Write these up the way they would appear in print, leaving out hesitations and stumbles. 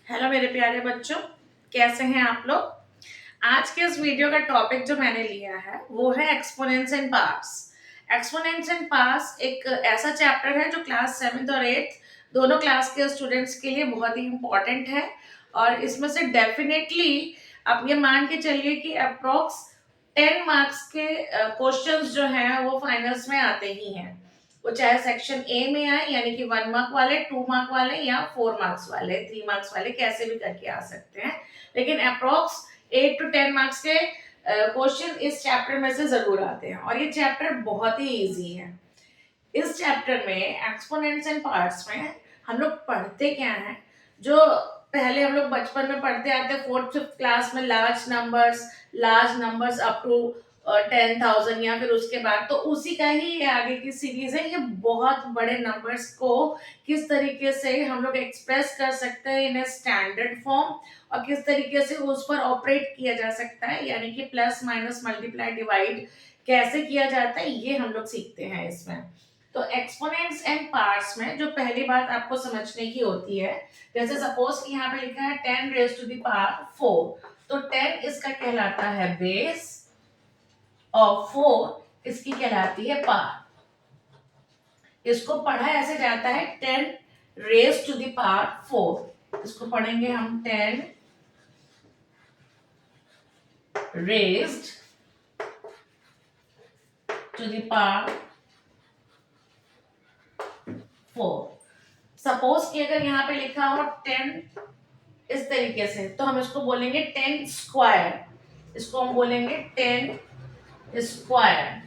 Hello मेरे प्यारे बच्चों, कैसे हैं आप लोग। आज के इस वीडियो का टॉपिक जो मैंने लिया है वो है exponents and parts. Exponents and parts एक ऐसा चैप्टर है जो क्लास 7th और 8th दोनों क्लास के स्टूडेंट्स के लिए बहुत ही इम्पोर्टेंट है। और इसमें से डेफिनेटली आप ये मान के चलिए कि अप्रोक्स 10 मार्क्स के क्वेश्चंस जो हैं वो फाइनल्स में आते ही हैं। वो चाहे सेक्शन ए में आए यानी कि 1 मार्क वाले, 2 मार्क वाले या 4 मार्क्स वाले, 3 मार्क्स वाले, कैसे भी करके आ सकते हैं। लेकिन अप्रोक्स 8 to 10 मार्क्स के क्वेश्चन इस चैप्टर में से जरूर आते हैं और ये चैप्टर बहुत ही इजी है। इस चैप्टर में एक्सपोनेंट्स एंड पार्ट्स में हम लोग पढ़ते क्या है, जो पहले हम लोग बचपन में पढ़ते आते हैं 4th-5th क्लास में, लार्ज नंबर्स अप टू 10,000 या फिर उसके बाद, तो उसी का ही ये आगे की सीरीज है। ये बहुत बड़े नंबर्स को किस तरीके से हम लोग एक्सप्रेस कर सकते हैं इन स्टैंडर्ड फॉर्म और किस तरीके से उस पर ऑपरेट किया जा सकता है, यानी कि प्लस माइनस मल्टीप्लाई डिवाइड कैसे किया जाता है, ये हम लोग सीखते हैं इसमें। तो एक्सपोनेंट्स एंड पार्ट्स में जो पहली बात आपको समझने की होती है, जैसे सपोज कि यहाँ पे लिखा है 10 रेज टू द पावर 4, तो 10 इसका कहलाता है बेस और 4 इसकी कहलाती है पावर। इसको पढ़ा ऐसे जाता है 10 रेज टू द पावर 4, इसको पढ़ेंगे हम 10 रेज्ड टू द पावर 4। सपोज कि अगर यहाँ पे लिखा हो 10 इस तरीके से, तो हम इसको बोलेंगे 10 स्क्वायर, इसको हम बोलेंगे 10 स्क्वायर।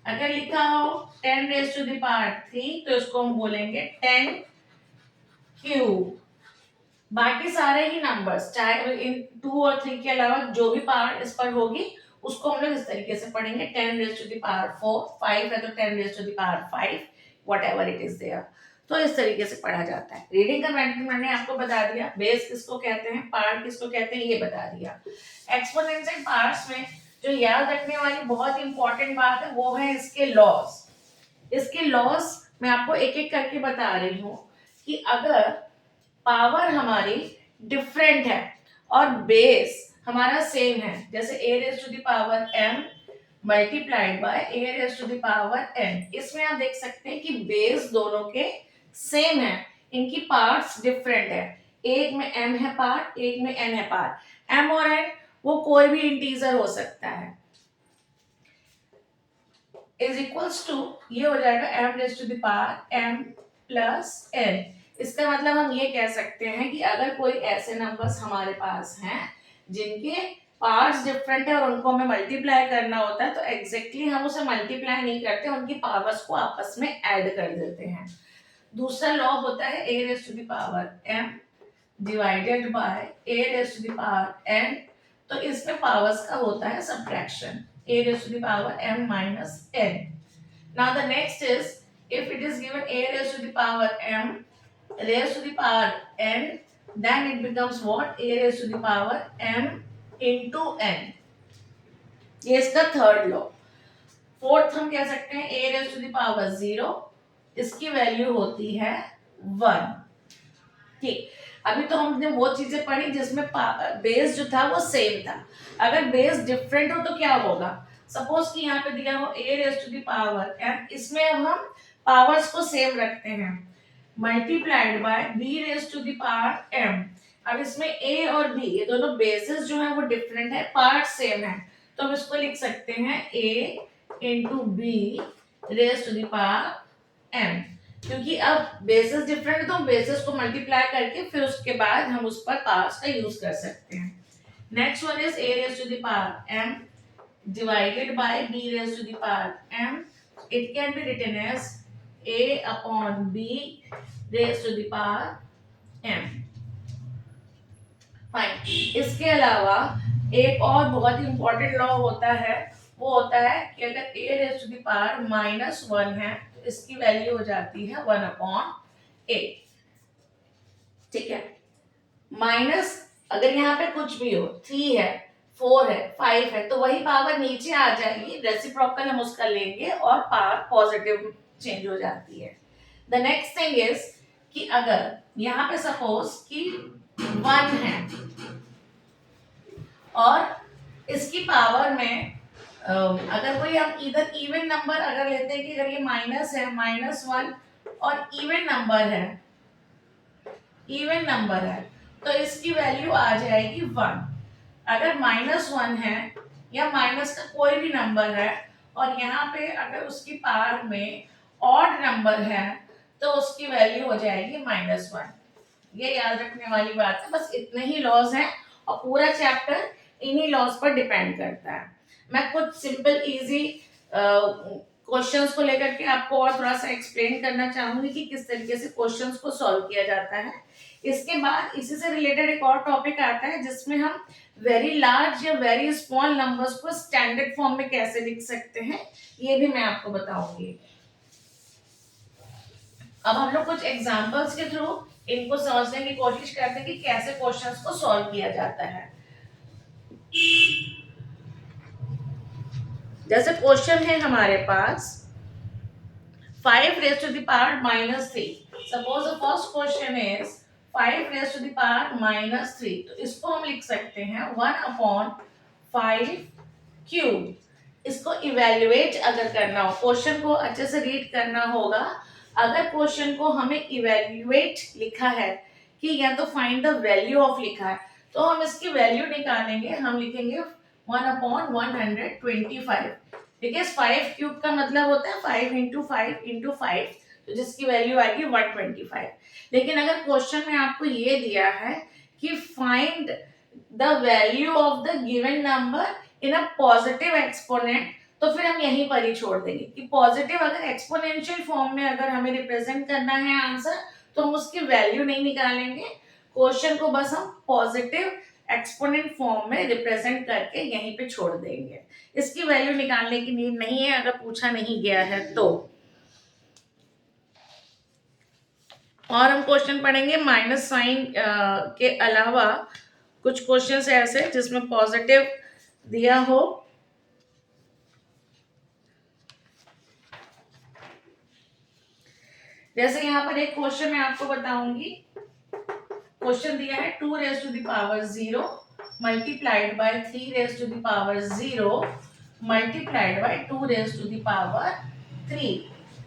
अगर लिखा हो 10 रेज टू द पावर 3, तो इसको हम बोलेंगे 10 क्यूब। बाकी सारे ही नंबर्स, चाहे इन 2 और 3 के अलावा जो भी पावर इस पर होगी उसको हम लोग इस तरीके से पढ़ेंगे 10 रेज टू द पावर 4, 5 है तो 10 raise to the power 5, whatever it is there. तो इस तरीके से पढ़ा जाता है। रीडिंग का मैथड मैंने आपको बता दिया, बेस किसको कहते हैं, पार्ट किसको कहते हैं, ये बता दिया। एक्सपोनेंट्स एंड पार्ट्स में जो याद रखने वाली बहुत इंपॉर्टेंट बात है वो है इसके लॉस। इसके लॉस मैं आपको एक एक करके बता रही हूँ कि अगर पावर हमारी डिफरेंट है और बेस हमारा सेम है, जैसे a raise to the power m multiplied by a raise to the power n, इसमें आप देख सकते हैं कि बेस दोनों के सेम है, इनकी पार्ट्स डिफरेंट है। एक में m है पार्ट, एक में n है पार्ट। m और n वो कोई भी इंटीजर हो सकता है। इज इक्वल्स टू, ये हो जाएगा m raise to the power m plus n। इसका मतलब हम ये कह सकते हैं कि अगर कोई ऐसे नंबर्स हमारे पास हैं जिनके पार्ट्स डिफरेंट है और उनको हमें मल्टीप्लाई करना होता है, तो एग्जैक्टली हम उसे मल्टीप्लाई नहीं करते, उनकी पावर्स को आपस में ऐड कर देते हैं। दूसरा लॉ होता है a raise to the power m divided by a raise to the power n, तो इसमें पावर्स का होता है subtraction, a raised to the power m minus n. Now the next is, if it is given a raised to the power m raised to the power n, then it becomes what? A raised to the power m into n. ये इसका third law. Fourth हम कह सकते हैं a raised to the power 0, इसकी value होती है 1। ठीक, अभी तो हमने वो चीजें पढ़ी जिसमें बेस जो था वो सेम था। अगर बेस डिफरेंट हो तो क्या होगा, सपोज कि यहाँ पे दिया हो a raise to the power m, इसमें अब हम पावर्स को सेम रखते हैं, multiplied by b raise to the power m। अब इसमें a और b ये दोनों बेसिस जो है वो डिफरेंट है, पार्ट सेम है, तो हम इसको लिख सकते हैं a into b raise to the power m। क्योंकि अब बेसिस डिफरेंट है तो हम बेसिस को मल्टीप्लाई करके फिर उसके बाद हम उस पर पावर्स का यूज कर सकते हैं। Next one is a raise to the power m divided by b raised to the power m. It can be written as a upon b raised to the power m. Fine. इसके अलावा एक और बहुत ही important law होता है, वो होता है कि अगर a raise to the power -1 है तो इसकी वैल्यू हो जाती है 1 अपॉन a। ठीक है, माइनस अगर यहाँ पे कुछ भी हो, 3 है, 4 है, 5 है, तो वही पावर नीचे आ जाएगी, रेसिप्रोकल हम उसका लेंगे और पावर पॉजिटिव चेंज हो जाती है। द नेक्स्ट थिंग इज कि अगर यहाँ पे सपोज कि 1 है और इसकी पावर में अगर कोई हम इधर इवन नंबर अगर लेते हैं कि अगर ये माइनस है -1 और इवन नंबर है तो इसकी वैल्यू आ जाएगी 1। अगर -1 है या माइनस का कोई भी नंबर है और यहाँ पे अगर उसकी पावर में ऑड नंबर है तो उसकी वैल्यू हो जाएगी -1। ये याद रखने वाली बात है, बस इतने ही लॉज हैं और पूरा चैप्टर इन्हीं लॉज पर डिपेंड करता है। मैं कुछ सिंपल इजी क्वेश्चंस को लेकर के आपको और थोड़ा सा एक्सप्लेन करना चाहूंगी कि किस तरीके से क्वेश्चंस को सॉल्व किया जाता है। इसके बाद इसी से रिलेटेड एक और टॉपिक आता है जिसमें हम वेरी लार्ज या वेरी स्मॉल नंबर्स को स्टैंडर्ड फॉर्म में कैसे लिख सकते हैं, ये भी मैं आपको बताऊंगी। अब हम लोग कुछ एग्जांपल्स के थ्रू इनको समझने की कोशिश करते हैं कि कैसे क्वेश्चंस को सॉल्व किया जाता है। जैसे क्वेश्चन है हमारे पास 5 raised to the power -3। Suppose the first question is 5 raised to the power -3, तो इसको हम लिख सकते हैं 1/5 क्यूब। इसको इवेल्युएट अगर करना हो, क्वेश्चन को अच्छे से रीड करना होगा। अगर क्वेश्चन को हमें इवेल्युएट लिखा है कि या तो फाइंड द वैल्यू ऑफ लिखा है तो हम इसकी वैल्यू निकालेंगे, हम लिखेंगे 1/125। ठीक है, 5 क्यूब का मतलब होता है 5 इंटू 5 इंटू 5, तो जिसकी वैल्यू आएगी 125। लेकिन अगर क्वेश्चन में आपको ये दिया है कि find the value of the given number in a positive exponent, तो फिर हम यहीं पर ही छोड़ देंगे कि पॉजिटिव अगर एक्सपोनेंशियल फॉर्म में अगर हमें रिप्रेजेंट करना है आंसर तो हम उसकी वैल्यू नहीं निकालेंगे। क्वेश्चन को बस हम पॉजिटिव एक्सपोनेंट फॉर्म में रिप्रेजेंट करके यहीं पे छोड़ देंगे। इसकी वैल्यू निकालने की नीड नहीं है अगर पूछा नहीं गया है तो। और हम क्वेश्चन पढ़ेंगे माइनस साइन के अलावा कुछ क्वेश्चन ऐसे जिसमें पॉजिटिव दिया हो। जैसे यहाँ पर एक क्वेश्चन मैं आपको बताऊंगी। क्वेश्चन दिया है 2 raised to the power 0 multiplied by 3 raised to the power 0 multiplied by 2 raised to the power 3.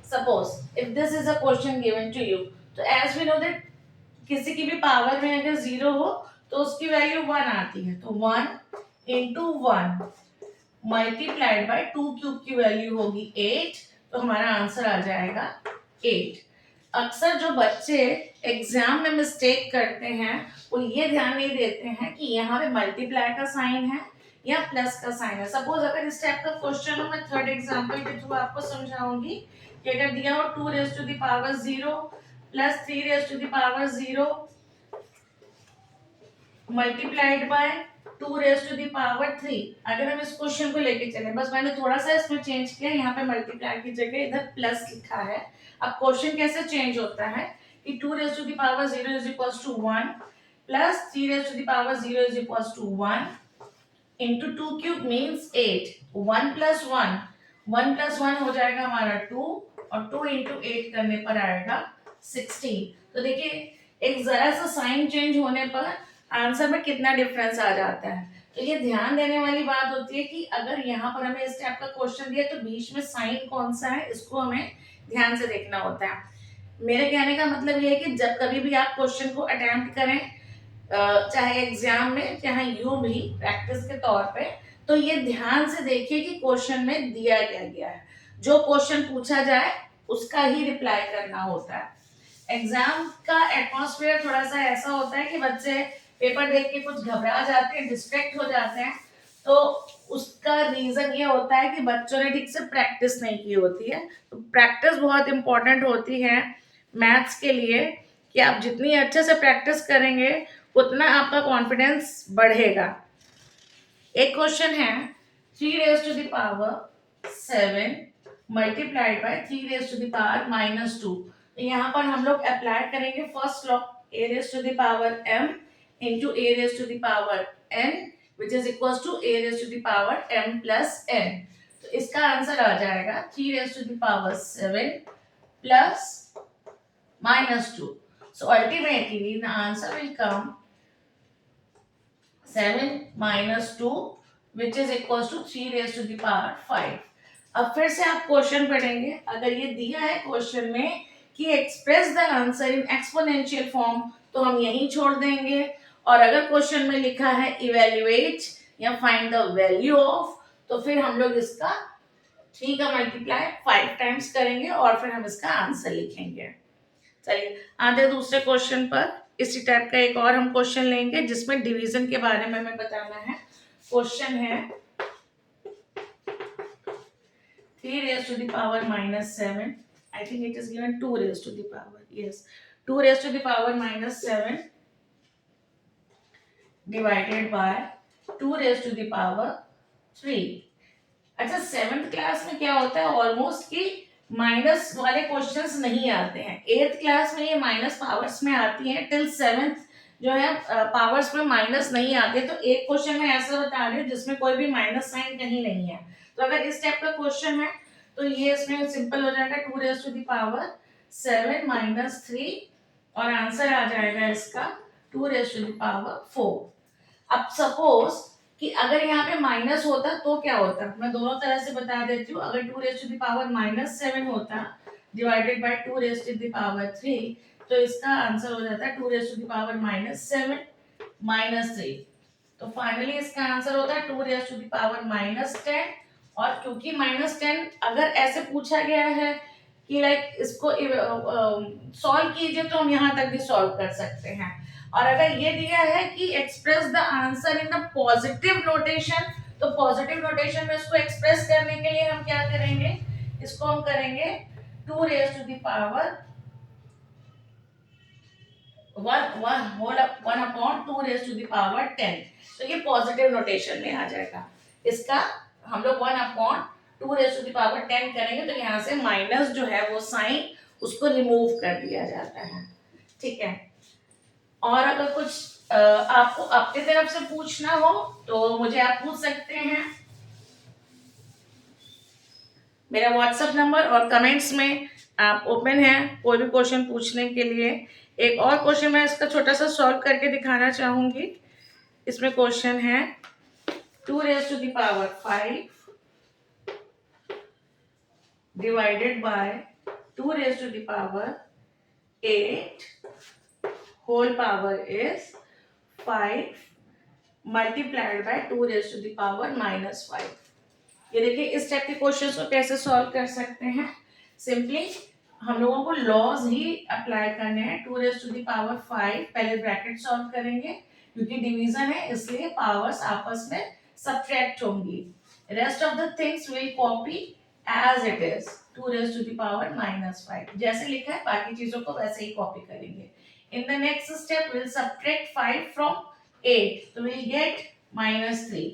Suppose if this is a question given to you, तो as we know that किसी की भी power में अगर 0 हो तो उसकी वैल्यू 1 आती है, तो 1 into 1 मल्टीप्लाइड बाय 2 क्यूब की वैल्यू होगी 8, तो हमारा आंसर आ जाएगा 8। अक्सर जो बच्चे एग्जाम में मिस्टेक करते हैं वो ये ध्यान नहीं देते हैं कि यहाँ पे मल्टीप्लाई का साइन है या प्लस का साइन है। सपोज अगर इस टाइप का क्वेश्चन हो, मैं थर्ड एग्जांपल के थ्रू आपको समझाऊंगी कि अगर दिया हो 2 raised to the power 0 plus 3 raised to the power 0 multiplied by 2 raised to the power 3। अगर हम इस क्वेश्चन को लेके चले, बस मैंने थोड़ा सा इसमें चेंज किया, यहाँ पे मल्टीप्लाई की जगह इधर प्लस लिखा है। अब क्वेश्चन कैसे चेंज होता है कि 2 raised to the power 0 is equals to 1 plus 3 raised to the power 0 is equals to 1 into 2 cube means 8। 1 plus 1 हो जाएगा हमारा 2 और 2 into 8 करने पर आएगा 16। तो देखिए एक जरा सा साइन चेंज होने पर आंसर में कितना डिफरेंस आ जाता है। तो ये ध्यान देने वाली बात होती है कि अगर यहाँ पर हमें इस टाइप का क्वेश्चन दिया तो बीच में साइन कौन सा है इसको हमें ध्यान से देखना होता है। मेरे कहने का मतलब ये है कि जब कभी भी आप क्वेश्चन को अटेम्प्ट करें, चाहे एग्जाम में चाहे यूं भी प्रैक्टिस के तौर पे, तो ये ध्यान से देखिए कि क्वेश्चन में दिया क्या गया है। जो क्वेश्चन पूछा जाए उसका ही रिप्लाई करना होता है। एग्जाम का एटमॉस्फेयर थोड़ा सा ऐसा होता है कि बच्चे पेपर देख के कुछ घबरा जाते हैं, डिस्ट्रैक्ट हो जाते हैं, तो उसका रीजन ये होता है कि बच्चों ने ठीक से प्रैक्टिस नहीं की होती है। तो प्रैक्टिस बहुत इंपॉर्टेंट होती है मैथ्स के लिए कि आप जितनी अच्छे से प्रैक्टिस करेंगे उतना आपका कॉन्फिडेंस बढ़ेगा। एक क्वेश्चन है 3 raised to the power 7 multiplied by 3 raised to the power -2। यहाँ पर हम लोग अप्लाई करेंगे first law a raised to the power m into a raised to the power n which is equals to a raised to the power m plus n। तो इसका answer आ जाएगा 3 raised to the power 7 plus -2। So ultimately the answer will come 7 minus 2 which is equals to 3 raised to the power 5. अब फिर से आप question पढ़ेंगे. अगर ये दिया है क्वेश्चन में कि express the answer in exponential form तो हम यहीं छोड़ देंगे. और अगर क्वेश्चन में लिखा है इवेल्युएट या फाइंड द वैल्यू ऑफ तो फिर हम लोग इसका 3 का मल्टीप्लाई 5 टाइम्स करेंगे और फिर हम इसका आंसर लिखेंगे. चलिए आते दूसरे क्वेश्चन पर. इसी टाइप का एक और हम क्वेश्चन लेंगे जिसमें डिवीजन के बारे में हमें बताना है. क्वेश्चन है 3 raised to the power minus 7. I think it is given 2 raised to the power. Yes, 2 raised to the power minus 7 divided by 2 raised to the power 3. अच्छा, 7th क्लास में क्या होता है ऑलमोस्ट कि माइनस वाले questions नहीं आते हैं. 8th क्लास में ये माइनस पावर्स में आती हैं. टिल 7th जो है पावर्स में माइनस नहीं आते. तो एक क्वेश्चन में ऐसा बता रही हूँ जिसमें कोई भी माइनस साइन कहीं नहीं है. तो अगर इस टाइप का क्वेश्चन है तो ये इसमें सिंपल हो जाएगा 2 raise to the power 7 minus 3 और आंसर आ जाएगा इसका 2 रेज़ टू द पावर 4. अब सपोज कि अगर यहाँ पे माइनस होता तो क्या होता, मैं दोनों तरह से बता देती हूँ. अगर 2 raise to the power minus 7 होता divided by 2 raise to the power 3 तो इसका आंसर हो जाता है 2 raise to the power minus 7 minus 3. तो फाइनली इसका आंसर होता है 2 raise to the power minus 10. और क्योंकि माइनस 10 अगर ऐसे पूछा गया है कि लाइक इसको सॉल्व कीजिए तो हम यहाँ तक भी सॉल्व कर सकते हैं. और अगर ये दिया है कि express the answer in the positive notation तो पॉजिटिव नोटेशन में इसको एक्सप्रेस करने के लिए हम क्या करेंगे, इसको हम करेंगे 2 raise to the power 1 upon 2 raise to the power 10. तो ये पॉजिटिव नोटेशन में आ जाएगा. इसका हम लोग 1 upon 2 raise to the power 10 करेंगे तो यहाँ से माइनस जो है वो साइन उसको रिमूव कर दिया जाता है. ठीक है. और अगर कुछ आपको अपनी तरफ से पूछना हो तो मुझे आप पूछ सकते हैं. मेरा व्हाट्सएप नंबर और कमेंट्स में आप ओपन हैं कोई भी क्वेश्चन पूछने के लिए. एक और क्वेश्चन मैं इसका छोटा सा सॉल्व करके दिखाना चाहूंगी. इसमें क्वेश्चन है 2 raise to the power 5 divided by 2 raised to the power 8 whole power is 5 multiplied by 2 raised to the power minus 5. ये देखिए इस टाइप के क्वेश्चंस को कैसे सॉल्व कर सकते हैं. सिंपली हम लोगों को लॉज ही अप्लाई करने हैं. 2 रेज़ टू द पावर 5 पहले ब्रैकेट सॉल्व करेंगे क्योंकि डिवीजन है इसलिए पावर्स आपस में सब्ट्रैक्ट होंगी. Rest of the things will copy as it is 2 raise to the power minus 5. जैसे लिखा है बाकी चीजों को वैसे ही कॉपी करेंगे. In the next step will subtract 5 from 8 तो will get minus 3.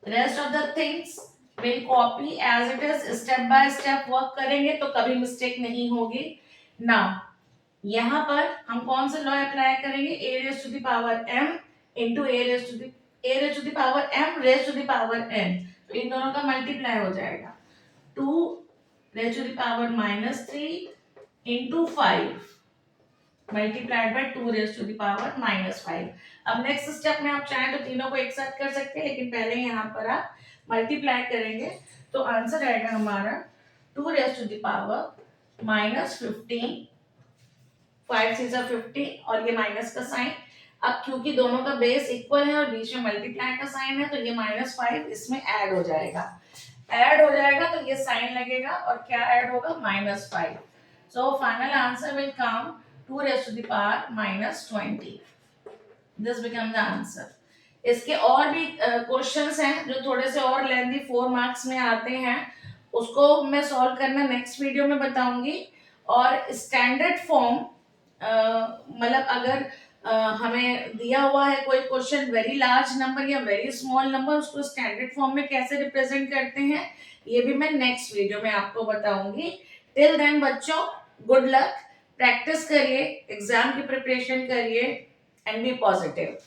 Rest of the things will copy as it is. Step by step work करेंगे तो कभी मिस्टेक नहीं होगी. नाउ यहाँ पर हम कौन सा लॉ अप्लाई करेंगे, a raise to the power m into a raise to the power m raise to the power n. तो इन दोनों का मल्टीप्लाई हो जाएगा 2 raise to the power minus 3 into 5 multiplied by 2 raise to the power minus 5. अब next step में आप चाहें तो तीनों को एक साथ कर सकते हैं लेकिन पहले यहाँ पर आप मल्टीप्लाई करेंगे तो आंसर आएगा हमारा 2 raise to the power minus 15. 5 से 50 और ये माइनस का साइन. अब क्योंकि दोनों का बेस इक्वल है और बीच में मल्टीप्लाई का साइन है तो ये माइनस 5 इसमें ऐड हो जाएगा. ऐड हो जाएगा तो ये साइन लगेगा और क्या ऐड होगा, minus 5. So final answer will come 2 raise to the power minus 20. This become the answer. इसके और भी क्वेश्चंस हैं जो थोड़े से और लेंथी 4 मार्क्स में आते हैं. उसको मैं सॉल्व करना नेक्स्ट वीडियो में बताऊंगी. और स्टैंडर्ड फॉर्म मतलब अगर हमें दिया हुआ है कोई क्वेश्चन वेरी लार्ज नंबर या वेरी स्मॉल नंबर उसको स्टैंडर्ड फॉर्म में कैसे रिप्रेजेंट करते हैं ये भी मैं नेक्स्ट वीडियो में आपको बताऊंगी. टिल देन बच्चों गुड लक. प्रैक्टिस करिए, एग्जाम की प्रिपरेशन करिए एंड बी पॉजिटिव.